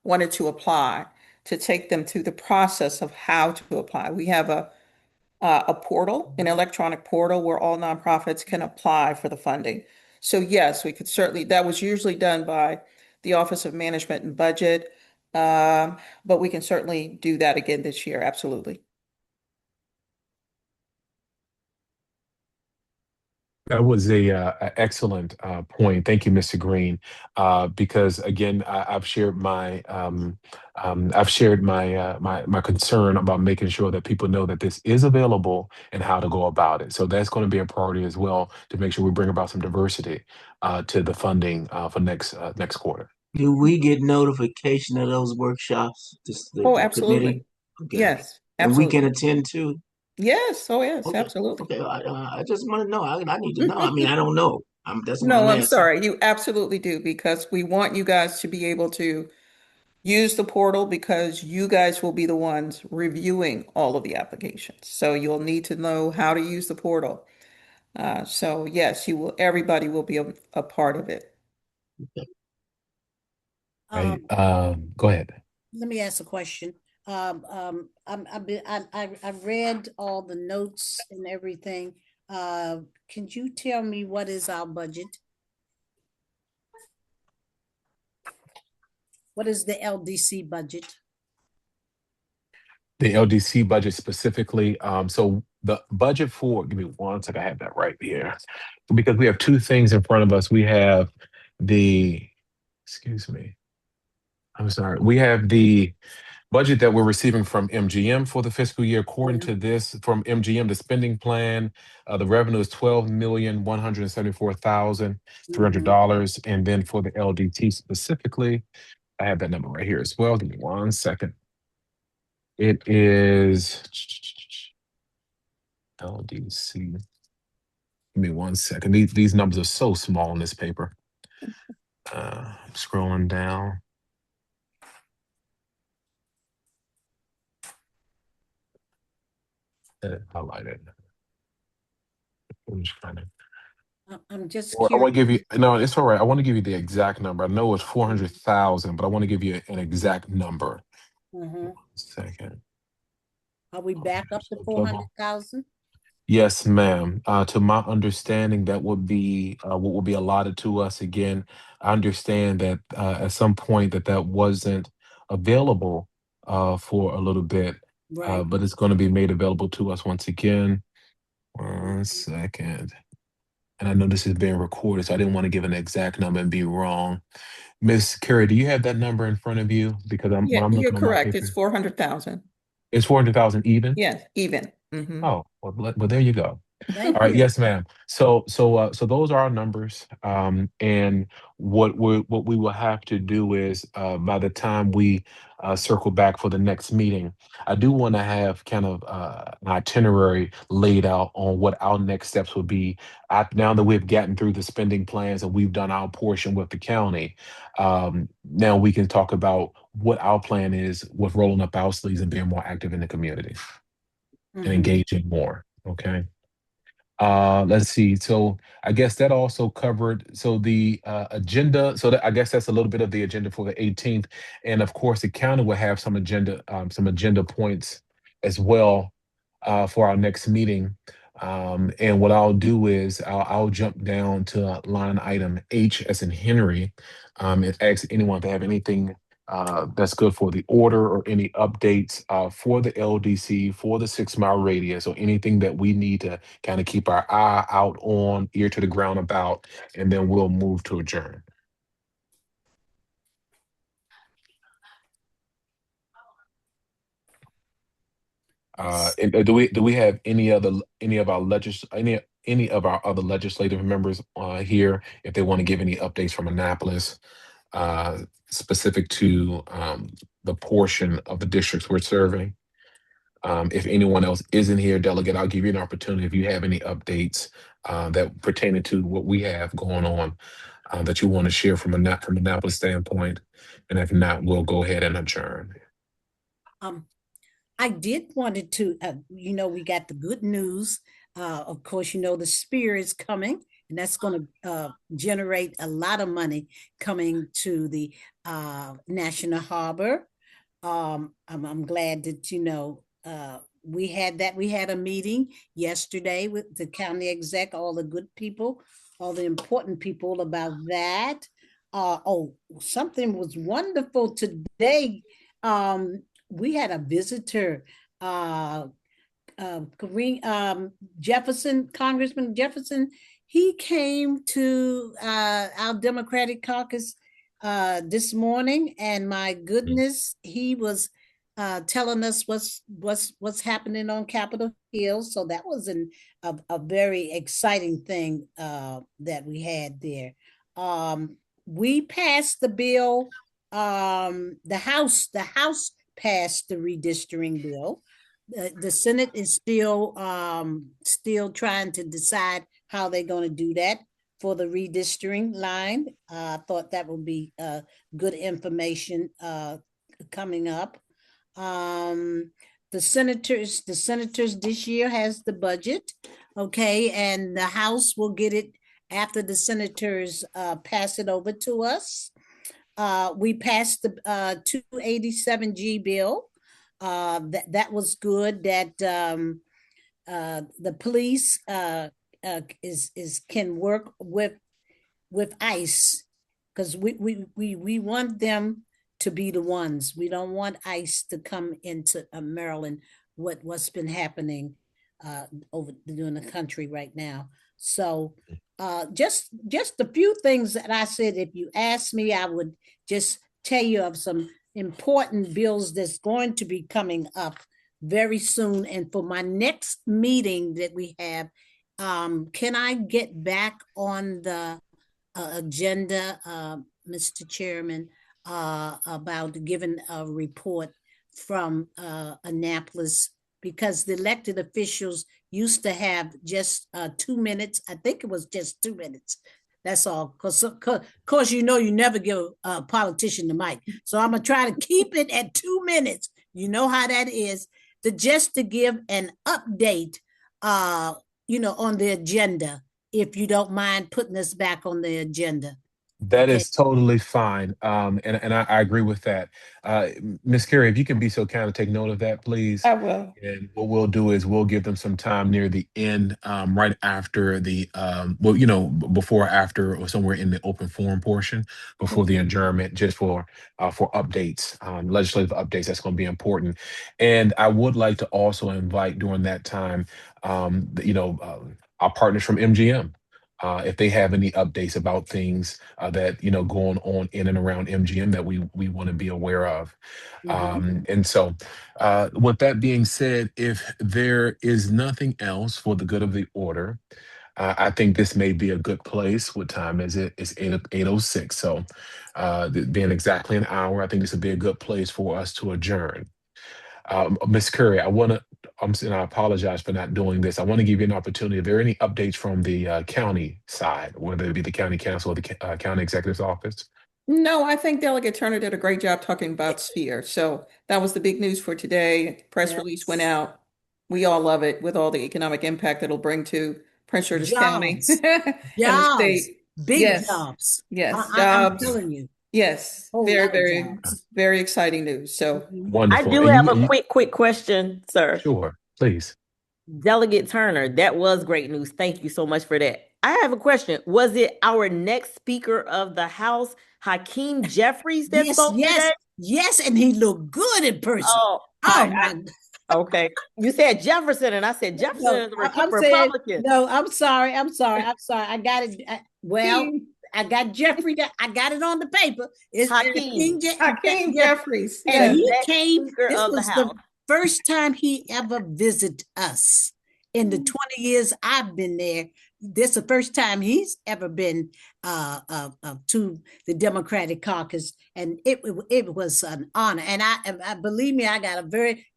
wanted to apply, to take them through the process of how to apply. We have a portal, an electronic portal where all nonprofits can apply for the funding. So yes, we could certainly, that was usually done by the Office of Management and Budget, but we can certainly do that again this year, absolutely. That was a excellent point. Thank you, Mr. Green. Because again, I've shared my concern about making sure that people know that this is available and how to go about it. So that's going to be a priority as well, to make sure we bring about some diversity to the funding for next quarter. Do we get notification of those workshops? Oh, The absolutely. committee? Okay. Yes, And we can absolutely. attend too? Yes, oh yes, Okay. absolutely. Okay. I just want to know. I need to know. I mean, I don't know. That's what No, I'm I'm asking. sorry. You absolutely do, because we want you guys to be able to use the portal, because you guys will be the ones reviewing all of the applications. So you'll need to know how to use the portal. So yes, everybody will be a part of it. Right. Um, Go ahead. let me ask a question. I read all the notes and everything. Can you tell me what is our budget? What is the LDC budget? The LDC budget specifically. So the budget for, give me one second, I have that right here. Because we have two things in front of us. We have the, excuse me, I'm sorry. We have the budget that we're receiving from MGM for the fiscal year. According Yeah. to this, from MGM, the spending plan, the revenue is Mhm. $12,174,300. And then for the LDT specifically, I have that number right here as well. Give me one second. It is LDC. Give me one second. These numbers are so small in this paper. Scrolling down. Highlighted. I'm just trying to. I'm just Or I curious. want to give you. No, it's all right. I want to give you the exact number. I know it's Mhm. 400,000, but I want to give you an exact number. Mhm. Second. Are we back up to So double. 400,000? Yes, ma'am. To my understanding, that would be what would be allotted to us. Again, I understand that at some point that wasn't available for a little bit, Right. but it's going to be made available to us once again. One Mhm. second. And I know this is being recorded, so I didn't want to give an exact number and be wrong. Miss Carey, do you have that number in front of you? Because Yeah, when I'm you're looking on my correct. It's paper, 400,000. it's 400,000 even. Yes, even. Hmm. Oh, well, there you go. Thank All right, you. yes, ma'am. So those are our numbers. And what we will have to do is by the time we circle back for the next meeting, I do want to have kind of an itinerary laid out on what our next steps would be. Now that we've gotten through the spending plans and we've done our portion with the county, now we can talk about what our plan is with rolling up our sleeves and being more active in the community and Mhm. engaging more. Okay. Let's see. So I guess that also covered. So the agenda. So that, I guess that's a little bit of the agenda for the 18th, and of course the county will have some agenda points as well for our next meeting. And what I'll do is I'll jump down to line item H as in Henry, and ask anyone if they have anything that's good for the order or any updates for the LDC, for the 6 mile radius, or anything that we need to kind of keep our eye out on, ear to the ground about, and then we'll move to adjourn. And do we have any of our other legislative members here if they want to give any updates from Annapolis uh, specific to the portion of the districts we're serving? If anyone else isn't here, delegate, I'll give you an opportunity if you have any updates that pertaining to what we have going on that you want to share from Annapolis standpoint. And if not, we'll go ahead and adjourn. Um, I did wanted to, we got the good news. Of course, the spear is coming, and that's going to generate a lot of money coming to the National Harbor. I'm glad that we had a meeting yesterday with the county exec, all the good people, all the important people about that. Oh, something was wonderful today. We had a visitor, Kareem Jefferson, Congressman Jefferson. He came to our Democratic caucus this morning, and my goodness, he was telling us what's happening on Capitol Hill. So that was a very exciting thing that we had there. We passed the bill. The House passed the redistricting bill. The Senate is still trying to decide how they're going to do that for the redistricting line. I thought that would be good information coming up. Um, the senators this year has the budget. okay, and the House will get it after the senators pass it over to us. We passed the 287G bill. That was good. That the police is can work with ICE, because we want them to be the ones. We don't want ICE to come into Maryland. What's been happening over in the country right now. So just a few things that I said. If you ask me, I would just tell you of some important bills that's going to be coming up very soon. And for my next meeting that we have, can I get back on the agenda, Mr. Chairman, about giving a report from Annapolis, because the elected officials used to have just 2 minutes. I think it was just 2 minutes. That's all. Cause you know you never give a politician the mic. So I'm gonna try to keep it at 2 minutes. You know how that is. Just to give an update, on the agenda, if you don't mind putting us back on the agenda. That Okay. is totally fine. And I agree with that. Ms. Carey, if you can be so kind of take note of that, please. I will. And what we'll do is we'll give them some time near the end, right after the, before, after, or somewhere in the open forum portion, before the adjournment, just for updates, legislative updates. That's going to be important. And I would like to also invite during that time, our partners from MGM. If they have any updates about things that going on in and around MGM that we want to be aware of. And so, with that being said, if there is nothing else for the good of the order, I think this may be a good place. What time is it? It's 8:06. So, being exactly an hour, I think this would be a good place for us to adjourn. Ms. Curry, and I apologize for not doing this. I want to give you an opportunity. Are there any updates from the county side, whether it be the county council or the county executive's office? No, I think Delegate Turner did a great job talking about Sphere. So that was the big news for today. Press release went out. We all love it, with all the economic impact it'll bring to Prince George's County Jobs, and the jobs, state. big Yes, jobs. yes, I'm jobs. telling you, Yes, whole very, lot of very, jobs. very exciting news. So I Wonderful. do And have a you quick question, sir. sure, please. Delegate Turner, that was great news. Thank you so much for that. I have a question. Was it our next Speaker of the House, Hakeem Jeffries, that Yes, spoke today? yes, and he looked good in person. Oh, Oh my God. okay. You said Jefferson, and I said Jefferson No, is a I'm saying Republican. no. I'm sorry. I got it. I got Jeffrey. I got it on the paper. It's Hakeem Jeffries. and Yes. he came. Speaker This of the was the House. first time he ever visited us in the 20 years I've been there. This is the first time he's ever been to the Democratic caucus, and it was an honor. And I believe me, I got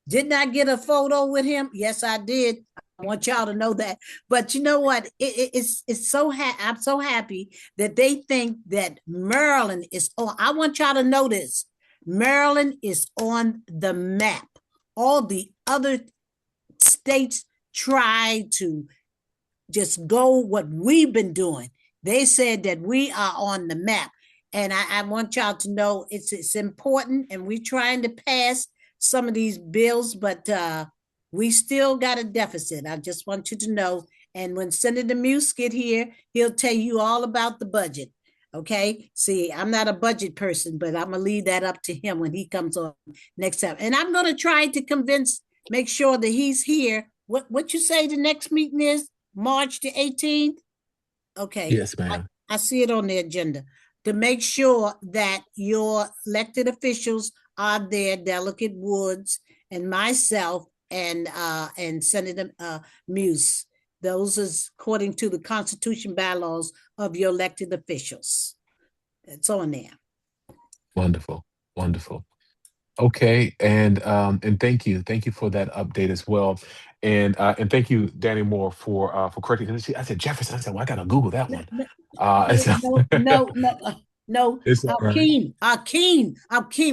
didn't I get a photo with him? Yes, I did. I want y'all to know that. But you know what? It's so I'm so happy that they think that Maryland is on. I want y'all to know this. Maryland is on the map. All the other states try to just go what we've been doing. They said that we are on the map. And I want y'all to know it's important, and we're trying to pass some of these bills, but we still got a deficit. I just want you to know. And when Senator Muse get here, he'll tell you all about the budget. Okay. See, I'm not a budget person, but I'm gonna leave that up to him when he comes on next time. And I'm gonna try to make sure that he's here. What you say the next meeting is? March the 18th? Okay. Yes, ma'am. I see it on the agenda. To make sure that your elected officials are there, Delegate Woods and myself and Senator Muse. Those is according to the Constitution bylaws of your elected officials. It's on there. Wonderful. Wonderful. Okay, and thank you for that update as well, and thank you, Danny Moore, for correcting. I said Jefferson. I said, well, I gotta Google that one. No, It's all right. Hakeem.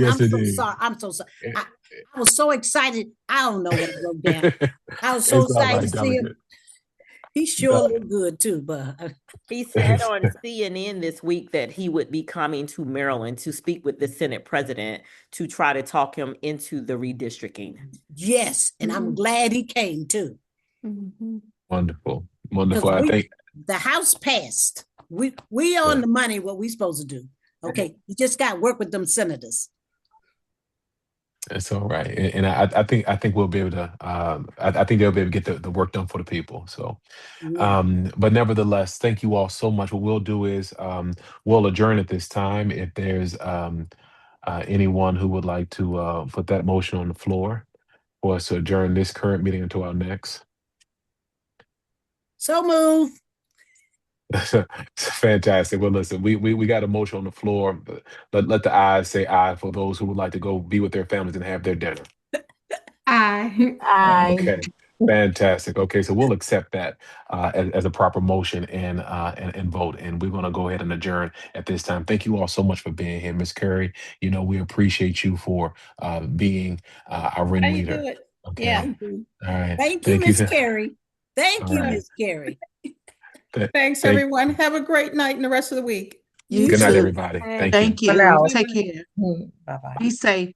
Yes, I'm it so is. sorry. I'm so sorry. I was so excited. I don't know what wrote down. I was so It's all excited right, to see him. delegate. He sure look good too, but He said on CNN this week that he would be coming to Maryland to speak with the Senate president to try to talk him into the redistricting. yes, and I'm glad he came too. Wonderful. Wonderful. Because I think the House passed. We on the money what we supposed to do. Okay. You just got to work with them senators. it's all right. And I think we'll be able to I think they'll be able to get the work done for the people. So Yeah. but nevertheless, thank you all so much. What we'll do is we'll adjourn at this time. If there's anyone who would like to put that motion on the floor for us to adjourn this current meeting until our next. So move. Fantastic. Well, listen, we got a motion on the floor, but let the ayes say aye for those who would like to go be with their families and have their dinner. Aye. Okay, fantastic. Okay, so we'll accept that as a proper motion and vote, and we're going to go ahead and adjourn at this time. Thank you all so much for being here, Ms. Curry. You know, we appreciate you for being our ringleader. Okay. Yeah. All right. Thank you, Miss Carrie. Thank All you, right. Miss Carrie. Thanks, everyone. Have a great night and the rest of the week. You Good night, too. everybody. Thank you. Thank you. For now. Take care. Bye-bye. Be safe.